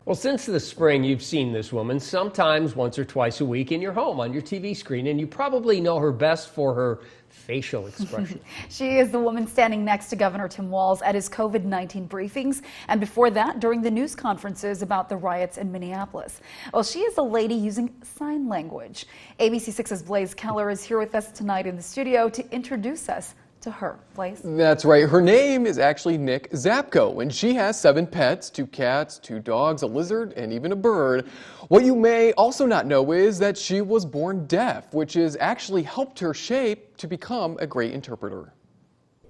Well, since the spring, you've seen this woman sometimes once or twice a week in your home on your TV screen, and you probably know her best for her facial expression. She is the woman standing next to Governor Tim Walz at his COVID-19 briefings, and before that, during the news conferences about the riots in Minneapolis. Well, she is a lady using sign language. ABC6's Blaze Keller is here with us tonight in the studio to introduce us to her. Blaze? That's right. Her name is actually Nic Zapko, and she has 7 pets, 2 cats, 2 dogs, a lizard, and even a bird. What you may also not know is that she was born deaf, which has actually helped her shape to become a great interpreter.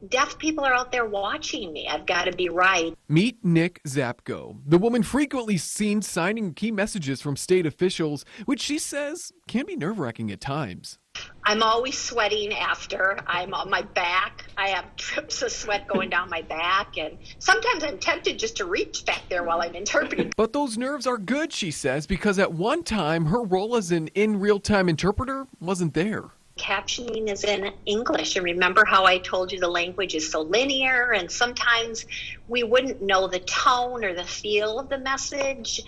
Deaf people are out there watching me. I've got to be right. Meet Nic Zapko, the woman frequently seen signing key messages from state officials, which she says can be nerve-wracking at times. I'm always sweating after. I'm on my back. I have drips of sweat going down my back, and sometimes I'm tempted just to reach back there while I'm interpreting. But those nerves are good, she says, because at one time her role as an in-real-time interpreter wasn't there. Captioning is in English, and remember how I told you the language is so linear, and sometimes we wouldn't know the tone or the feel of the message,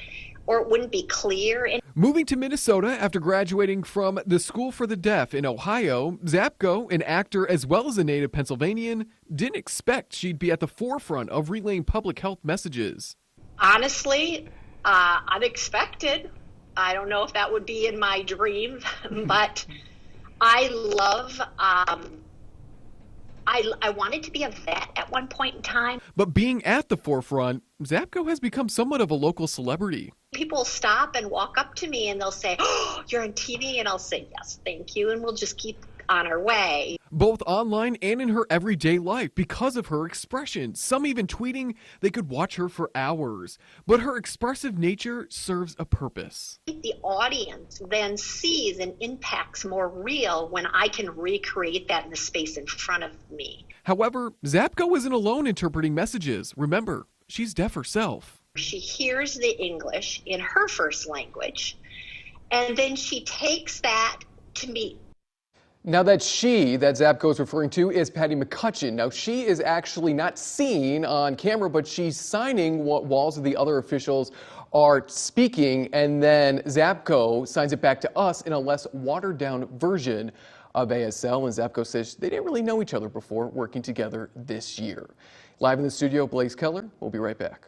or it wouldn't be clear. Moving to Minnesota after graduating from the School for the Deaf in Ohio, Zapko, an actor as well as a native Pennsylvanian, didn't expect she'd be at the forefront of relaying public health messages. Honestly, unexpected. I don't know if that would be in my dream, but I love, I wanted to be a vet at one point in time. But being at the forefront, Zapko has become somewhat of a local celebrity. People stop and walk up to me and they'll say, "Oh, you're on TV," and I'll say, "Yes, thank you," and we'll just keep on our way. Both online and in her everyday life because of her expression. Some even tweeting they could watch her for hours. But her expressive nature serves a purpose. The audience then sees and impacts more real when I can recreate that in the space in front of me. However, Zapko isn't alone interpreting messages. Remember, she's deaf herself. She hears the English in her first language, and then she takes that to me. Now that Zapko is referring to is Patty McCutcheon. Now she is actually not seen on camera, but she's signing what Walz and the other officials are speaking, and then Zapko signs it back to us in a less watered down version of ASL, and Zapko says they didn't really know each other before working together this year. Live in the studio, Blaze Keller. We'll be right back.